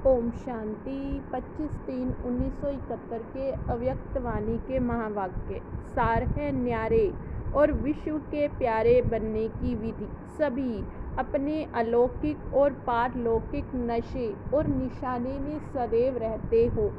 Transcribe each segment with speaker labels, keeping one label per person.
Speaker 1: ओम शांति। 25/3/1971 के अव्यक्तवाणी के महावाक्य सार है न्यारे और विश्व के प्यारे बनने की विधि। सभी अपने अलौकिक और पारलौकिक नशे और निशाने में सदैव रहते हो।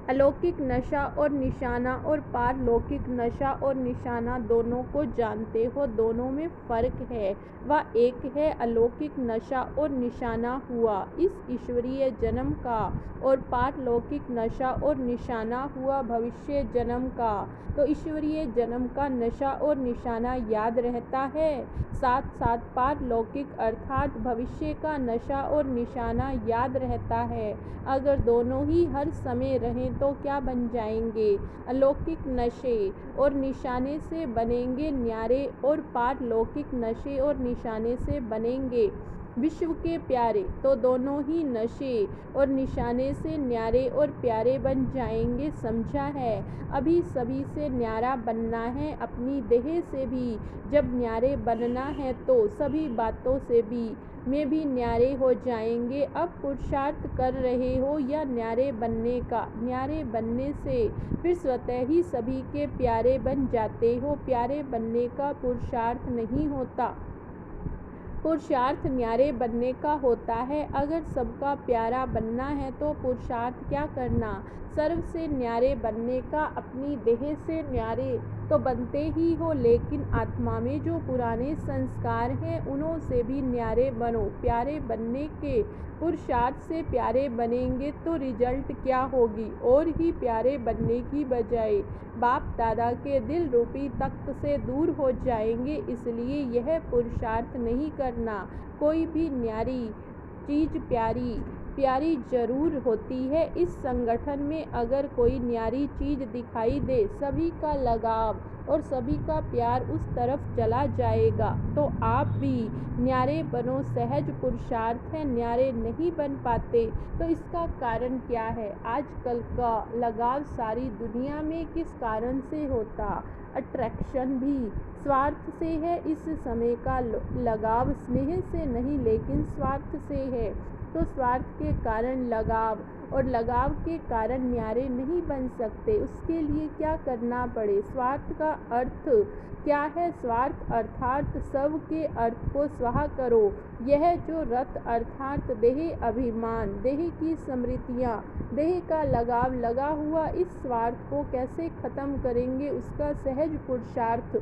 Speaker 1: अलौकिक नशा और निशाना और पारलौकिक नशा और निशाना दोनों को जानते हो। दोनों में फर्क है। वह एक है अलौकिक नशा और निशाना हुआ इस ईश्वरीय जन्म का, और पारलौकिक नशा और निशाना हुआ भविष्य जन्म का। तो ईश्वरीय जन्म का नशा और निशाना याद रहता है, साथ साथ पारलौकिक अर्थात भविष्य का नशा और निशाना याद रहता है। अगर दोनों ही हर समय रहें तो क्या बन जाएंगे? अलौकिक नशे और निशाने से बनेंगे न्यारे, और पारलौकिक नशे और निशाने से बनेंगे विश्व के प्यारे। तो दोनों ही नशे और निशाने से न्यारे और प्यारे बन जाएंगे। समझा है? अभी सभी से न्यारा बनना है, अपनी देह से भी जब न्यारे बनना है तो सभी बातों से भी में भी न्यारे हो जाएंगे। अब पुरुषार्थ कर रहे हो या न्यारे बनने का? न्यारे बनने से फिर स्वतः ही सभी के प्यारे बन जाते हो। प्यारे बनने का पुरुषार्थ नहीं होता, पुरुषार्थ न्यारे बनने का होता है। अगर सबका प्यारा बनना है तो पुरुषार्थ क्या करना? सर्व से न्यारे बनने का। अपनी देह से न्यारे तो बनते ही हो, लेकिन आत्मा में जो पुराने संस्कार हैं उन्हों से भी न्यारे बनो। प्यारे बनने के पुरुषार्थ से प्यारे बनेंगे तो रिजल्ट क्या होगी? और ही प्यारे बनने की बजाय बाप दादा के दिल रूपी तख्त से दूर हो जाएंगे। इसलिए यह पुरुषार्थ नहीं करना। कोई भी न्यारी चीज़ प्यारी जरूर होती है। इस संगठन में अगर कोई न्यारी चीज़ दिखाई दे, सभी का लगाव और सभी का प्यार उस तरफ चला जाएगा। तो आप भी न्यारे बनो। सहज पुरुषार्थ है, न्यारे नहीं बन पाते। तो इसका कारण क्या है? आजकल का लगाव सारी दुनिया में किस कारण से होता? अट्रैक्शन भी स्वार्थ से है। इस समय का लगाव स्नेह से नहीं लेकिन स्वार्थ से है। तो स्वार्थ के कारण लगाव, और लगाव के कारण न्यारे नहीं बन सकते। उसके लिए क्या करना पड़े? स्वार्थ का अर्थ क्या है? स्वार्थ अर्थात सब के अर्थ को स्वाहा करो। यह जो रथ अर्थात देह अभिमान, देह की स्मृतियाँ, देह का लगाव लगा हुआ, इस स्वार्थ को कैसे खत्म करेंगे? उसका सहज पुरुषार्थ।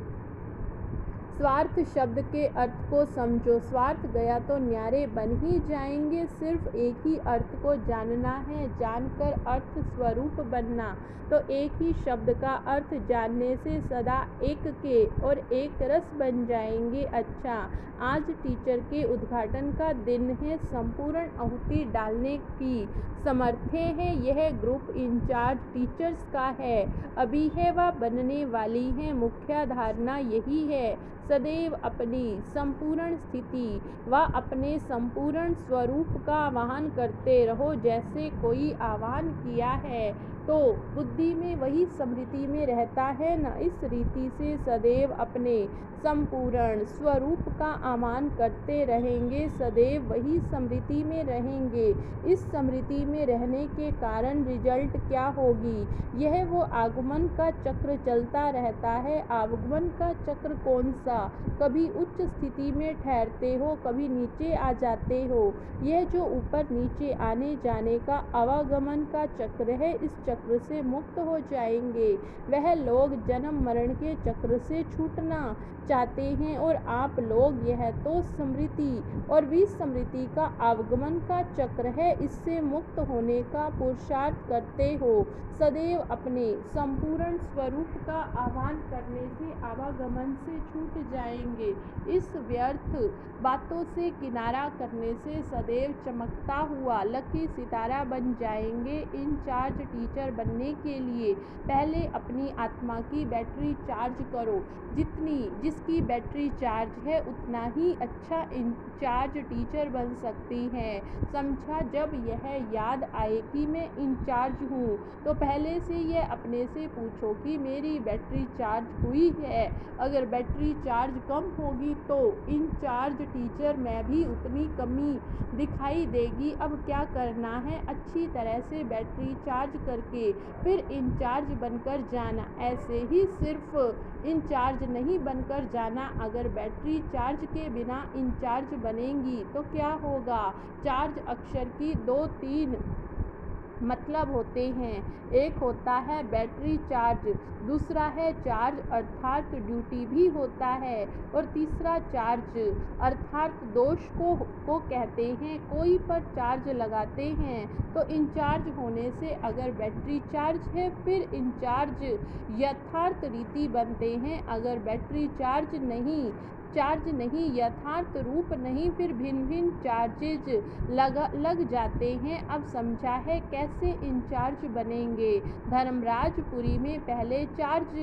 Speaker 1: स्वार्थ शब्द के अर्थ को समझो। स्वार्थ गया तो न्यारे बन ही जाएंगे। सिर्फ एक ही अर्थ को जानना है, जानकर अर्थ स्वरूप बनना। तो एक ही शब्द का अर्थ जानने से सदा एक के और एक रस बन जाएंगे। अच्छा, आज टीचर के उद्घाटन का दिन है। संपूर्ण आहुति डालने की समर्थे है। यह ग्रुप इंचार्ज टीचर्स का है, अभी है वह बनने वाली है। मुख्य धारणा यही है, सदैव अपनी संपूर्ण स्थिति व अपने संपूर्ण स्वरूप का आवाहन करते रहो। जैसे कोई आवाहन किया है तो बुद्धि में वही स्मृति में रहता है न, इस रीति से सदैव अपने संपूर्ण स्वरूप का आह्वान करते रहेंगे, सदैव वही स्मृति में रहेंगे। इस स्मृति में रहने के कारण रिजल्ट क्या होगी? यह वो आगमन का चक्र चलता रहता है। आगमन का चक्र कौन सा? कभी उच्च स्थिति में ठहरते हो, कभी नीचे आ जाते हो। यह जो ऊपर नीचे आने जाने का आवागमन का चक्र है, इस चक्र से मुक्त हो जाएंगे। वह लोग जन्म मरण के चक्र से छूटना चाहते हैं, और आप लोग यह तो स्मृति और विस्मृति का आवागमन का चक्र है, इससे मुक्त होने का पुरुषार्थ करते हो। सदैव अपने संपूर्ण स्वरूप का आह्वान करने से आवागमन से छूट जाएंगे। इस व्यर्थ बातों से किनारा करने से सदैव चमकता हुआ लकी सितारा बन जाएंगे। इंचार्ज टीचर टीचर बनने के लिए पहले अपनी आत्मा की बैटरी चार्ज करो। जिसकी बैटरी चार्ज है उतना ही अच्छा इंचार्ज टीचर बन सकती हैं। समझा? जब यह याद आए कि मैं इंचार्ज हूँ तो पहले से यह अपने से पूछो कि मेरी बैटरी चार्ज हुई है। अगर बैटरी चार्ज कम होगी तो इंचार्ज टीचर में भी उतनी कमी दिखाई देगी। अब क्या करना है, अच्छी तरह से बैटरी चार्ज करके फिर इंचार्ज बनकर जाना। ऐसे ही सिर्फ इंचार्ज नहीं बनकर जाना, अगर बैटरी चार्ज के बिना इंचार्ज बनेंगी तो क्या होगा। चार्ज अक्षर की 2-3 मतलब होते हैं। एक होता है बैटरी चार्ज, दूसरा है चार्ज अर्थात ड्यूटी भी होता है, और तीसरा चार्ज अर्थात दोष को कहते हैं। कोई पर चार्ज लगाते हैं तो इंचार्ज होने से अगर बैटरी चार्ज है फिर इंचार्ज यथार्थ रीति बनते हैं। अगर बैटरी चार्ज नहीं यथार्थ रूप नहीं फिर भिन्न भिन्न चार्जेज लग जाते हैं। अब समझा है कैसे इंचार्ज बनेंगे। धर्मराजपुरी में पहले चार्ज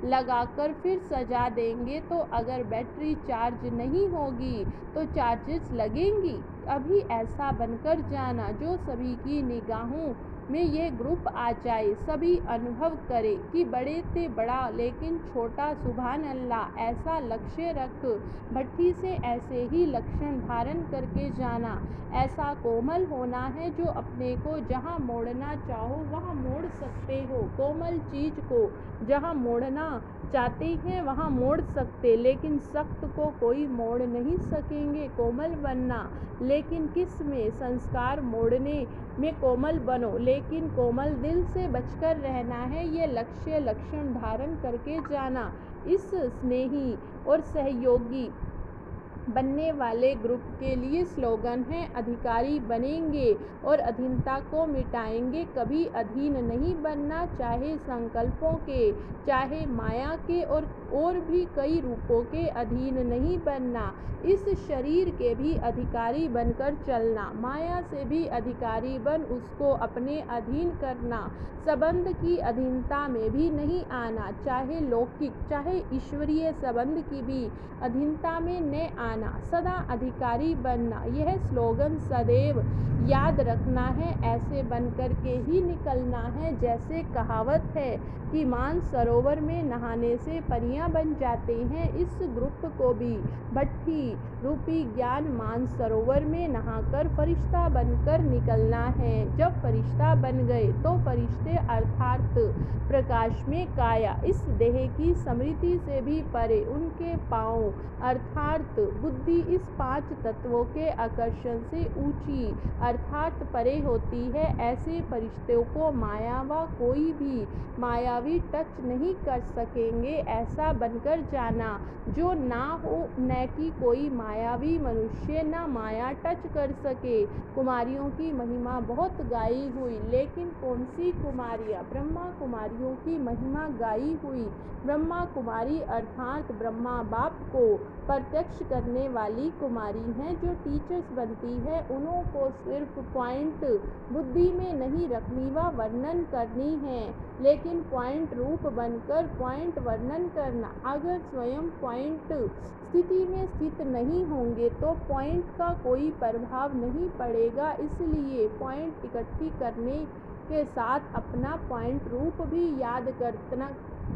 Speaker 1: लगाकर फिर सजा देंगे, तो अगर बैटरी चार्ज नहीं होगी तो चार्जेस लगेंगी। अभी ऐसा बनकर जाना जो सभी की निगाहों में यह ग्रुप आ जाए, सभी अनुभव करें कि बड़े से बड़ा लेकिन छोटा सुभान अल्लाह। ऐसा लक्ष्य रख भट्टी से ऐसे ही लक्षण धारण करके जाना। ऐसा कोमल होना है जो अपने को जहाँ मोड़ना चाहो वहाँ मोड़ सकते हो। कोमल चीज को जहाँ मोड़ना चाहते हैं वहाँ मोड़ सकते, लेकिन सख्त को कोई मोड़ नहीं सकेंगे। कोमल बनना लेकिन किस में, संस्कार मोड़ने में कोमल बनो, लेकिन कोमल दिल से बचकर रहना है। ये लक्ष्य लक्षण धारण करके जाना। इस स्नेही और सहयोगी बनने वाले ग्रुप के लिए स्लोगन है, अधिकारी बनेंगे और अधीनता को मिटाएंगे। कभी अधीन नहीं बनना, चाहे संकल्पों के, चाहे माया के और भी कई रूपों के अधीन नहीं बनना। इस शरीर के भी अधिकारी बनकर चलना। माया से भी अधिकारी बन उसको अपने अधीन करना। संबंध की अधीनता में भी नहीं आना, चाहे लौकिक चाहे ईश्वरीय संबंध की भी अधीनता में न आना। सदा अधिकारी बनना, यह स्लोगन सदैव याद रखना है। ऐसे बनकर के ही निकलना है। जैसे कहावत है कि मानसरोवर में नहाने से परियां बन जाते हैं, इस ग्रुप को भी भट्टी रूपी ज्ञान मानसरोवर में नहाकर फरिश्ता बनकर निकलना है। जब फरिश्ता बन गए तो फरिश्ते अर्थात प्रकाश में काया, इस देह की स्मृति से भी परे उनके पांव अर्थात बुद्धि इस 5 तत्वों के आकर्षण से ऊंची अर्थात परे होती है। ऐसे फरिश्तों को माया व कोई भी मायावी टच नहीं कर सकेंगे। ऐसा बनकर जाना जो ना हो, न कि कोई मायावी मनुष्य ना माया टच कर सके। कुमारियों की महिमा बहुत गाई हुई, लेकिन कौन सी कुमारियाँ? ब्रह्मा कुमारियों की महिमा गाई हुई। ब्रह्मा कुमारी अर्थात ब्रह्मा बाप को प्रत्यक्ष करने वाली कुमारी हैं। जो टीचर्स बनती है उन्हों को सिर्फ पॉइंट बुद्धि में नहीं रखनी व वर्णन करनी है, लेकिन पॉइंट रूप बनकर पॉइंट वर्णन करना। अगर स्वयं पॉइंट स्थिति में स्थित नहीं होंगे तो पॉइंट का कोई प्रभाव नहीं पड़ेगा। इसलिए पॉइंट इकट्ठी करने के साथ अपना पॉइंट रूप भी याद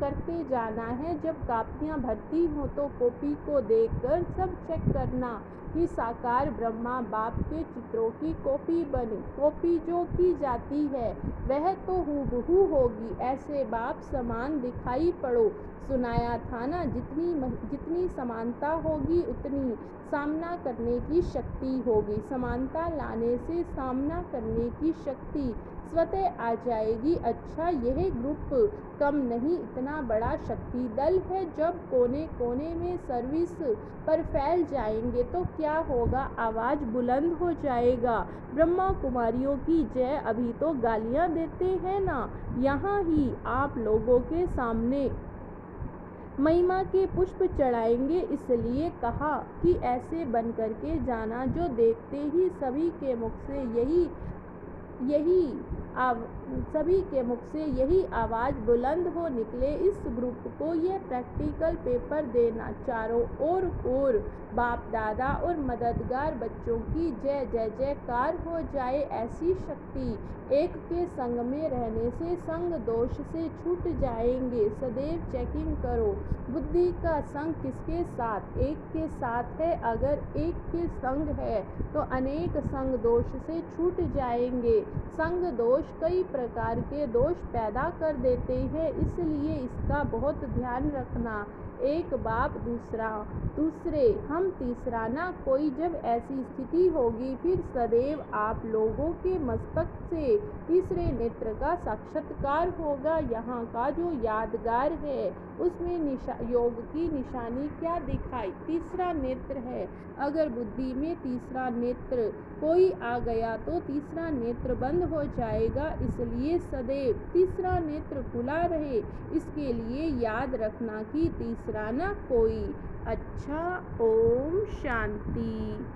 Speaker 1: करते जाना है। जब कापियाँ भरती हो तो कॉपी को देखकर सब चेक करना कि साकार ब्रह्मा बाप के चित्रों की कॉपी बने। कॉपी जो की जाती है वह तो हूबहू होगी। ऐसे बाप समान दिखाई पड़ो। सुनाया था ना, जितनी समानता होगी उतनी सामना करने की शक्ति होगी। समानता लाने से सामना करने की शक्ति स्वतः आ जाएगी। अच्छा, यह ग्रुप कम नहीं, इतना बड़ा शक्ति दल है। जब कोने कोने में सर्विस पर फैल जाएंगे तो क्या होगा, आवाज़ बुलंद हो जाएगा, ब्रह्मा कुमारियों की जय। अभी तो गालियाँ देते हैं ना, यहाँ ही आप लोगों के सामने महिमा के पुष्प चढ़ाएंगे। इसलिए कहा कि ऐसे बन करके जाना जो देखते ही सभी के मुख से यही सभी के मुख से यही आवाज़ बुलंद हो निकले, इस ग्रुप को ये प्रैक्टिकल पेपर देना। चारों ओर बाप दादा और मददगार बच्चों की जय जय जयकार हो जाए। ऐसी शक्ति एक के संग में रहने से संग दोष से छूट जाएंगे। सदैव चेकिंग करो, बुद्धि का संग किसके साथ? एक के साथ है। अगर एक के संग है तो अनेक संग दोष से छूट जाएंगे। संग दोष कई प्रकार के दोष पैदा कर देते हैं, इसलिए इसका बहुत ध्यान रखना। एक बाप दूसरे हम तीसरा ना कोई। जब ऐसी स्थिति होगी फिर सदैव आप लोगों के मस्तक से तीसरे नेत्र का साक्षात्कार होगा। यहाँ का जो यादगार है उसमें योग की निशानी क्या दिखाई? तीसरा नेत्र है। अगर बुद्धि में तीसरा नेत्र कोई आ गया तो तीसरा नेत्र बंद हो जाएगा, इसलिए सदैव तीसरा नेत्र खुला रहे, इसके लिए याद रखना कि तीसरा ना कोई। अच्छा, ओम शांति।